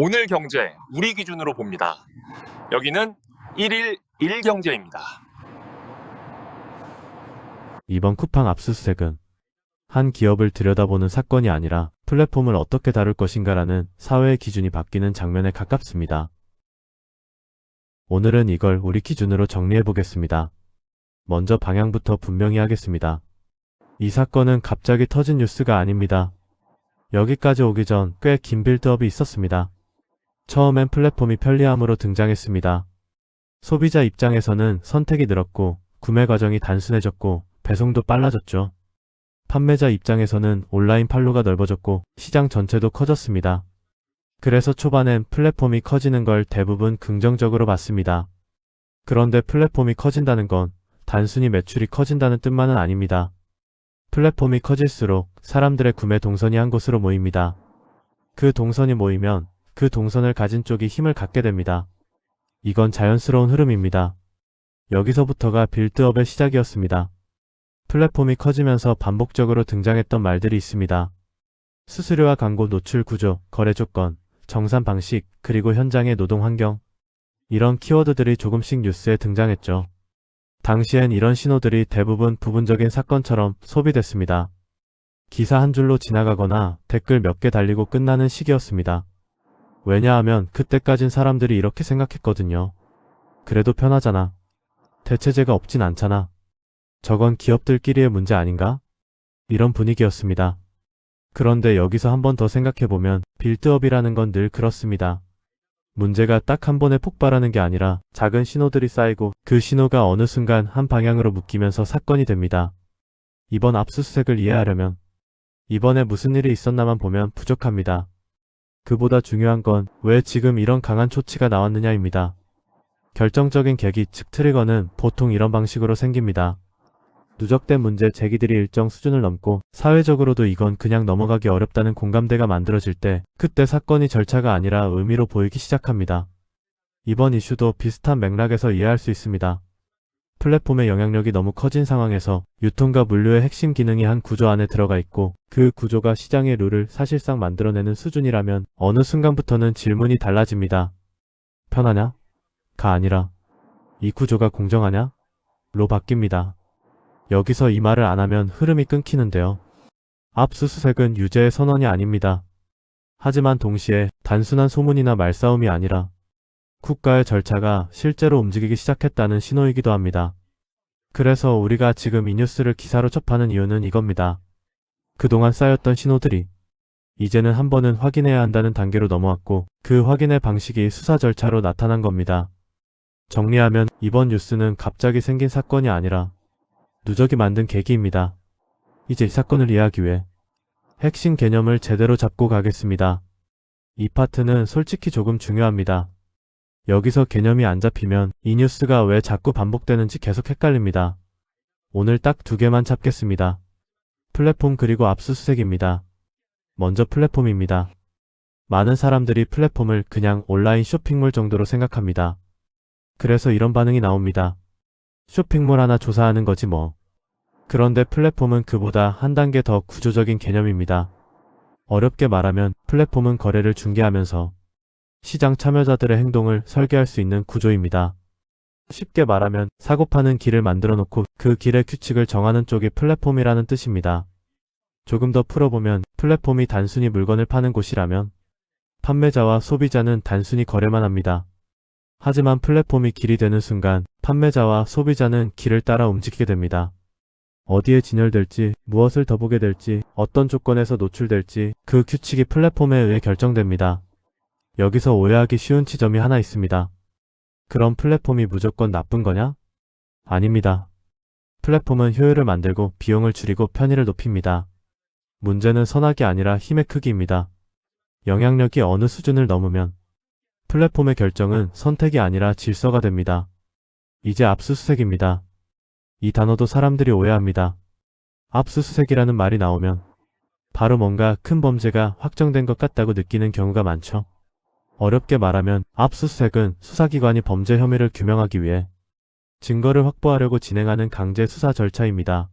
오늘 경제 우리 기준으로 봅니다. 여기는 1일 1경제입니다. 이번 쿠팡 압수수색은 한 기업을 들여다보는 사건이 아니라 플랫폼을 어떻게 다룰 것인가라는 사회의 기준이 바뀌는 장면에 가깝습니다. 오늘은 이걸 우리 기준으로 정리해 보겠습니다. 먼저 방향부터 분명히 하겠습니다. 이 사건은 갑자기 터진 뉴스가 아닙니다. 여기까지 오기 전 꽤 긴 빌드업이 있었습니다. 처음엔 플랫폼이 편리함으로 등장했습니다. 소비자 입장에서는 선택이 늘었고 구매 과정이 단순해졌고 배송도 빨라졌죠. 판매자 입장에서는 온라인 판로가 넓어졌고 시장 전체도 커졌습니다. 그래서 초반엔 플랫폼이 커지는 걸 대부분 긍정적으로 봤습니다. 그런데 플랫폼이 커진다는 건 단순히 매출이 커진다는 뜻만은 아닙니다. 플랫폼이 커질수록 사람들의 구매 동선이 한 곳으로 모입니다. 그 동선이 모이면 그 동선을 가진 쪽이 힘을 갖게 됩니다. 이건 자연스러운 흐름입니다. 여기서부터가 빌드업의 시작이었습니다. 플랫폼이 커지면서 반복적으로 등장했던 말들이 있습니다. 수수료와 광고 노출 구조, 거래 조건, 정산 방식, 그리고 현장의 노동 환경. 이런 키워드들이 조금씩 뉴스에 등장했죠. 당시엔 이런 신호들이 대부분 부분적인 사건처럼 소비됐습니다. 기사 한 줄로 지나가거나 댓글 몇 개 달리고 끝나는 시기였습니다. 왜냐하면 그때까진 사람들이 이렇게 생각했거든요. 그래도 편하잖아. 대체제가 없진 않잖아. 저건 기업들끼리의 문제 아닌가? 이런 분위기였습니다. 그런데 여기서 한 번 더 생각해보면 빌드업이라는 건 늘 그렇습니다. 문제가 딱 한 번에 폭발하는 게 아니라 작은 신호들이 쌓이고 그 신호가 어느 순간 한 방향으로 묶이면서 사건이 됩니다. 이번 압수수색을 이해하려면 이번에 무슨 일이 있었나만 보면 부족합니다. 그보다 중요한 건 왜 지금 이런 강한 조치가 나왔느냐입니다. 결정적인 계기 즉 트리거는 보통 이런 방식으로 생깁니다. 누적된 문제 제기들이 일정 수준을 넘고 사회적으로도 이건 그냥 넘어가기 어렵다는 공감대가 만들어질 때 그때 사건이 절차가 아니라 의미로 보이기 시작합니다. 이번 이슈도 비슷한 맥락에서 이해할 수 있습니다. 플랫폼의 영향력이 너무 커진 상황에서 유통과 물류의 핵심 기능이 한 구조 안에 들어가 있고 그 구조가 시장의 룰을 사실상 만들어내는 수준이라면 어느 순간부터는 질문이 달라집니다. 편하냐? 가 아니라 이 구조가 공정하냐? 로 바뀝니다. 여기서 이 말을 안 하면 흐름이 끊기는데요. 압수수색은 유죄의 선언이 아닙니다. 하지만 동시에 단순한 소문이나 말싸움이 아니라 국가의 절차가 실제로 움직이기 시작했다는 신호이기도 합니다. 그래서 우리가 지금 이 뉴스를 기사로 접하는 이유는 이겁니다. 그동안 쌓였던 신호들이 이제는 한 번은 확인해야 한다는 단계로 넘어왔고 그 확인의 방식이 수사 절차로 나타난 겁니다. 정리하면 이번 뉴스는 갑자기 생긴 사건이 아니라 누적이 만든 계기입니다. 이제 이 사건을 이해하기 위해 핵심 개념을 제대로 잡고 가겠습니다. 이 파트는 솔직히 조금 중요합니다. 여기서 개념이 안 잡히면 이 뉴스가 왜 자꾸 반복되는지 계속 헷갈립니다. 오늘 딱 두 개만 잡겠습니다. 플랫폼 그리고 압수수색입니다. 먼저 플랫폼입니다. 많은 사람들이 플랫폼을 그냥 온라인 쇼핑몰 정도로 생각합니다. 그래서 이런 반응이 나옵니다. 쇼핑몰 하나 조사하는 거지 뭐. 그런데 플랫폼은 그보다 한 단계 더 구조적인 개념입니다. 어렵게 말하면 플랫폼은 거래를 중개하면서 시장 참여자들의 행동을 설계할 수 있는 구조입니다. 쉽게 말하면 사고 파는 길을 만들어 놓고 그 길의 규칙을 정하는 쪽이 플랫폼이라는 뜻입니다. 조금 더 풀어보면 플랫폼이 단순히 물건을 파는 곳이라면 판매자와 소비자는 단순히 거래만 합니다. 하지만 플랫폼이 길이 되는 순간 판매자와 소비자는 길을 따라 움직이게 됩니다. 어디에 진열될지, 무엇을 더 보게 될지, 어떤 조건에서 노출될지 그 규칙이 플랫폼에 의해 결정됩니다. 여기서 오해하기 쉬운 지점이 하나 있습니다. 그럼 플랫폼이 무조건 나쁜 거냐? 아닙니다. 플랫폼은 효율을 만들고 비용을 줄이고 편의를 높입니다. 문제는 선악이 아니라 힘의 크기입니다. 영향력이 어느 수준을 넘으면 플랫폼의 결정은 선택이 아니라 질서가 됩니다. 이제 압수수색입니다. 이 단어도 사람들이 오해합니다. 압수수색이라는 말이 나오면 바로 뭔가 큰 범죄가 확정된 것 같다고 느끼는 경우가 많죠. 어렵게 말하면 압수수색은 수사기관이 범죄 혐의를 규명하기 위해 증거를 확보하려고 진행하는 강제 수사 절차입니다.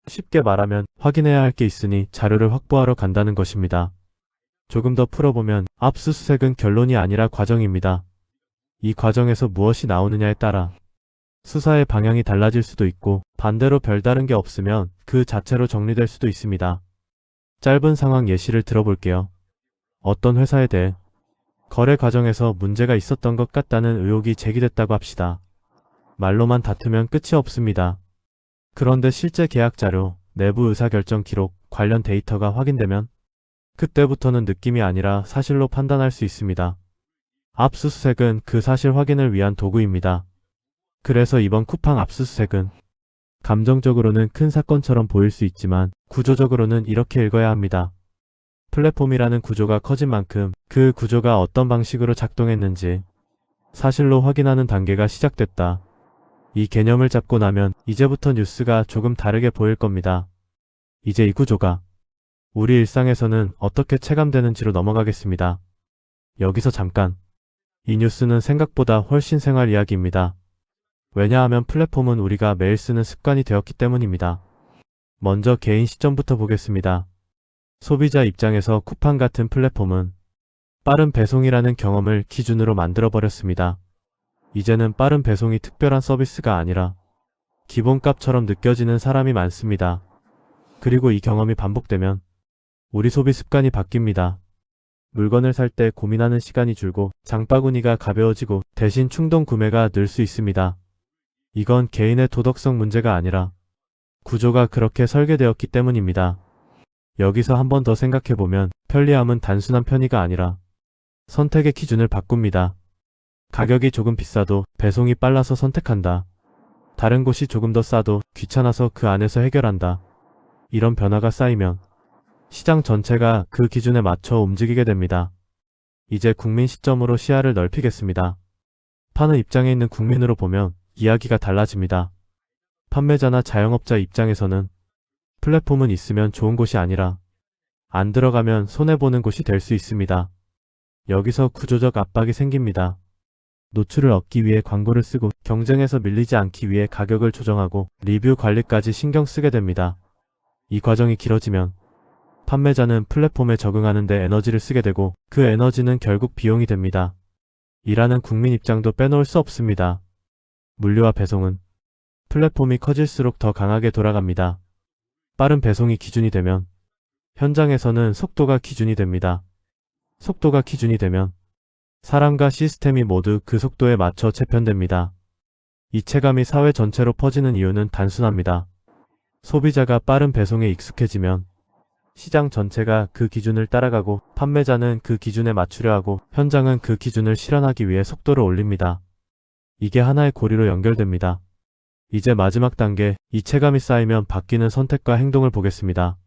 쉽게 말하면 확인해야 할 게 있으니 자료를 확보하러 간다는 것입니다. 조금 더 풀어보면 압수수색은 결론이 아니라 과정입니다. 이 과정에서 무엇이 나오느냐에 따라 수사의 방향이 달라질 수도 있고 반대로 별다른 게 없으면 그 자체로 정리될 수도 있습니다. 짧은 상황 예시를 들어볼게요. 어떤 회사에 대해 거래 과정에서 문제가 있었던 것 같다는 의혹이 제기됐다고 합시다. 말로만 다투면 끝이 없습니다. 그런데 실제 계약 자료, 내부 의사결정 기록, 관련 데이터가 확인되면 그때부터는 느낌이 아니라 사실로 판단할 수 있습니다. 압수수색은 그 사실 확인을 위한 도구입니다. 그래서 이번 쿠팡 압수수색은 감정적으로는 큰 사건처럼 보일 수 있지만 구조적으로는 이렇게 읽어야 합니다. 플랫폼이라는 구조가 커진 만큼 그 구조가 어떤 방식으로 작동했는지 사실로 확인하는 단계가 시작됐다. 이 개념을 잡고 나면 이제부터 뉴스가 조금 다르게 보일 겁니다. 이제 이 구조가 우리 일상에서는 어떻게 체감되는지로 넘어가겠습니다. 여기서 잠깐. 이 뉴스는 생각보다 훨씬 생활 이야기입니다. 왜냐하면 플랫폼은 우리가 매일 쓰는 습관이 되었기 때문입니다. 먼저 개인 시점부터 보겠습니다. 소비자 입장에서 쿠팡 같은 플랫폼은 빠른 배송이라는 경험을 기준으로 만들어버렸습니다. 이제는 빠른 배송이 특별한 서비스가 아니라 기본값처럼 느껴지는 사람이 많습니다. 그리고 이 경험이 반복되면 우리 소비 습관이 바뀝니다. 물건을 살 때 고민하는 시간이 줄고 장바구니가 가벼워지고 대신 충동 구매가 늘 수 있습니다. 이건 개인의 도덕성 문제가 아니라 구조가 그렇게 설계되었기 때문입니다. 여기서 한 번 더 생각해보면 편리함은 단순한 편의가 아니라 선택의 기준을 바꿉니다. 가격이 조금 비싸도 배송이 빨라서 선택한다. 다른 곳이 조금 더 싸도 귀찮아서 그 안에서 해결한다. 이런 변화가 쌓이면 시장 전체가 그 기준에 맞춰 움직이게 됩니다. 이제 국민 시점으로 시야를 넓히겠습니다. 파는 입장에 있는 국민으로 보면 이야기가 달라집니다. 판매자나 자영업자 입장에서는 플랫폼은 있으면 좋은 곳이 아니라 안 들어가면 손해보는 곳이 될 수 있습니다. 여기서 구조적 압박이 생깁니다. 노출을 얻기 위해 광고를 쓰고 경쟁에서 밀리지 않기 위해 가격을 조정하고 리뷰 관리까지 신경 쓰게 됩니다. 이 과정이 길어지면 판매자는 플랫폼에 적응하는 데 에너지를 쓰게 되고 그 에너지는 결국 비용이 됩니다. 일하는 국민 입장도 빼놓을 수 없습니다. 물류와 배송은 플랫폼이 커질수록 더 강하게 돌아갑니다. 빠른 배송이 기준이 되면 현장에서는 속도가 기준이 됩니다. 속도가 기준이 되면 사람과 시스템이 모두 그 속도에 맞춰 재편됩니다. 이 체감이 사회 전체로 퍼지는 이유는 단순합니다. 소비자가 빠른 배송에 익숙해지면 시장 전체가 그 기준을 따라가고 판매자는 그 기준에 맞추려 하고 현장은 그 기준을 실현하기 위해 속도를 올립니다. 이게 하나의 고리로 연결됩니다. 이제 마지막 단계, 이 체감이 쌓이면 바뀌는 선택과 행동을 보겠습니다.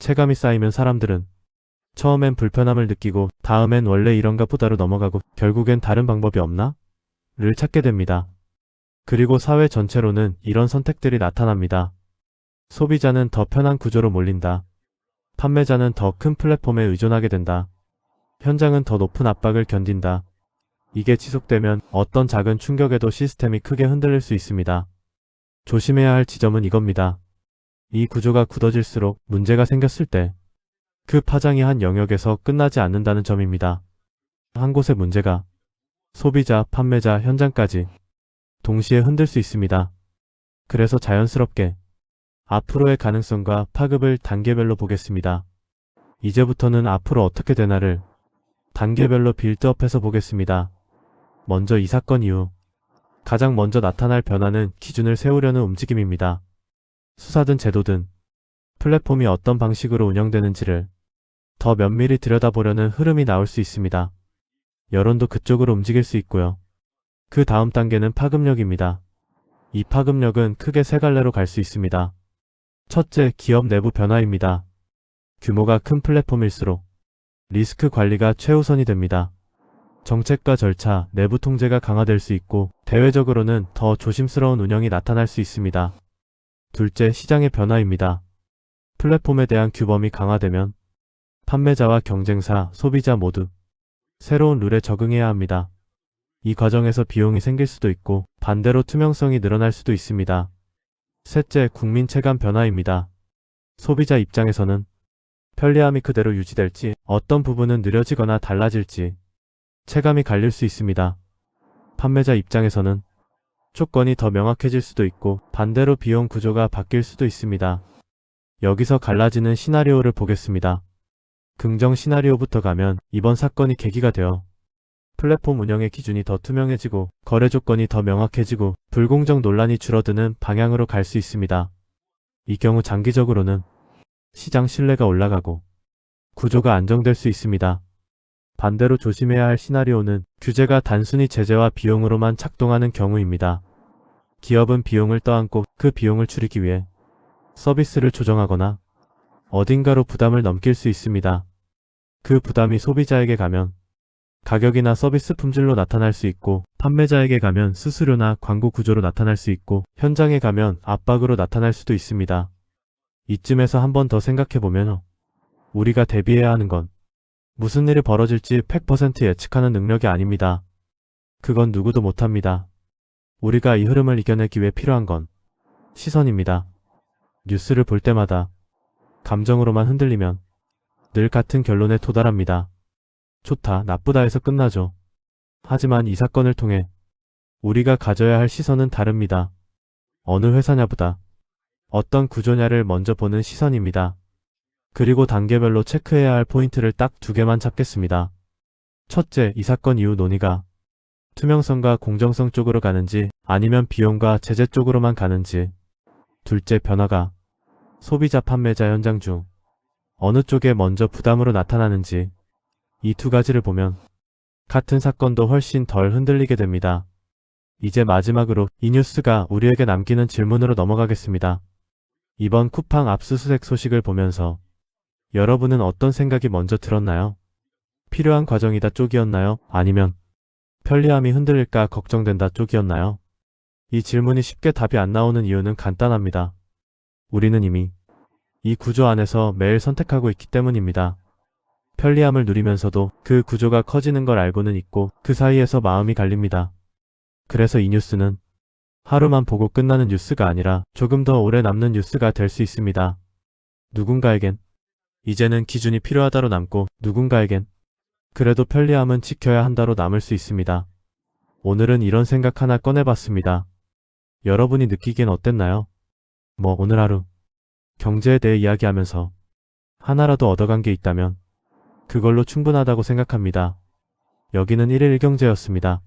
체감이 쌓이면 사람들은 처음엔 불편함을 느끼고 다음엔 원래 이런가 보다로 넘어가고 결국엔 다른 방법이 없나? 를 찾게 됩니다. 그리고 사회 전체로는 이런 선택들이 나타납니다. 소비자는 더 편한 구조로 몰린다. 판매자는 더 큰 플랫폼에 의존하게 된다. 현장은 더 높은 압박을 견딘다. 이게 지속되면 어떤 작은 충격에도 시스템이 크게 흔들릴 수 있습니다. 조심해야 할 지점은 이겁니다. 이 구조가 굳어질수록 문제가 생겼을 때 그 파장이 한 영역에서 끝나지 않는다는 점입니다. 한 곳의 문제가 소비자, 판매자, 현장까지 동시에 흔들 수 있습니다. 그래서 자연스럽게 앞으로의 가능성과 파급을 단계별로 보겠습니다. 이제부터는 앞으로 어떻게 되나를 단계별로 빌드업해서 보겠습니다. 먼저 이 사건 이후 가장 먼저 나타날 변화는 기준을 세우려는 움직임입니다. 수사든 제도든 플랫폼이 어떤 방식으로 운영되는지를 더 면밀히 들여다보려는 흐름이 나올 수 있습니다. 여론도 그쪽으로 움직일 수 있고요. 그 다음 단계는 파급력입니다. 이 파급력은 크게 세 갈래로 갈 수 있습니다. 첫째, 기업 내부 변화입니다. 규모가 큰 플랫폼일수록 리스크 관리가 최우선이 됩니다. 정책과 절차, 내부 통제가 강화될 수 있고 대외적으로는 더 조심스러운 운영이 나타날 수 있습니다. 둘째, 시장의 변화입니다. 플랫폼에 대한 규범이 강화되면 판매자와 경쟁사, 소비자 모두 새로운 룰에 적응해야 합니다. 이 과정에서 비용이 생길 수도 있고 반대로 투명성이 늘어날 수도 있습니다. 셋째, 국민 체감 변화입니다. 소비자 입장에서는 편리함이 그대로 유지될지, 어떤 부분은 느려지거나 달라질지 체감이 갈릴 수 있습니다. 판매자 입장에서는 조건이 더 명확해질 수도 있고 반대로 비용 구조가 바뀔 수도 있습니다. 여기서 갈라지는 시나리오를 보겠습니다. 긍정 시나리오부터 가면 이번 사건이 계기가 되어 플랫폼 운영의 기준이 더 투명해지고 거래 조건이 더 명확해지고 불공정 논란이 줄어드는 방향으로 갈 수 있습니다. 이 경우 장기적으로는 시장 신뢰가 올라가고 구조가 안정될 수 있습니다. 반대로 조심해야 할 시나리오는 규제가 단순히 제재와 비용으로만 작동하는 경우입니다. 기업은 비용을 떠안고 그 비용을 줄이기 위해 서비스를 조정하거나 어딘가로 부담을 넘길 수 있습니다. 그 부담이 소비자에게 가면 가격이나 서비스 품질로 나타날 수 있고, 판매자에게 가면 수수료나 광고 구조로 나타날 수 있고, 현장에 가면 압박으로 나타날 수도 있습니다. 이쯤에서 한 번 더 생각해보면 우리가 대비해야 하는 건 무슨 일이 벌어질지 100% 예측하는 능력이 아닙니다. 그건 누구도 못합니다. 우리가 이 흐름을 이겨내기 위해 필요한 건 시선입니다. 뉴스를 볼 때마다 감정으로만 흔들리면 늘 같은 결론에 도달합니다. 좋다, 나쁘다 해서 끝나죠. 하지만 이 사건을 통해 우리가 가져야 할 시선은 다릅니다. 어느 회사냐보다 어떤 구조냐를 먼저 보는 시선입니다. 그리고 단계별로 체크해야 할 포인트를 딱 2개만 잡겠습니다. 첫째, 이 사건 이후 논의가 투명성과 공정성 쪽으로 가는지 아니면 비용과 제재 쪽으로만 가는지. 둘째, 변화가 소비자 판매자 현장 중 어느 쪽에 먼저 부담으로 나타나는지. 이 2가지를 보면 같은 사건도 훨씬 덜 흔들리게 됩니다. 이제 마지막으로 이 뉴스가 우리에게 남기는 질문으로 넘어가겠습니다. 이번 쿠팡 압수수색 소식을 보면서 여러분은 어떤 생각이 먼저 들었나요? 필요한 과정이다 쪽이었나요? 아니면 편리함이 흔들릴까 걱정된다 쪽이었나요? 이 질문이 쉽게 답이 안 나오는 이유는 간단합니다. 우리는 이미 이 구조 안에서 매일 선택하고 있기 때문입니다. 편리함을 누리면서도 그 구조가 커지는 걸 알고는 있고 그 사이에서 마음이 갈립니다. 그래서 이 뉴스는 하루만 보고 끝나는 뉴스가 아니라 조금 더 오래 남는 뉴스가 될 수 있습니다. 누군가에겐 이제는 기준이 필요하다로 남고, 누군가에겐 그래도 편리함은 지켜야 한다로 남을 수 있습니다. 오늘은 이런 생각 하나 꺼내봤습니다. 여러분이 느끼기엔 어땠나요? 오늘 하루 경제에 대해 이야기하면서 하나라도 얻어간 게 있다면 그걸로 충분하다고 생각합니다. 여기는 1일 1경제였습니다.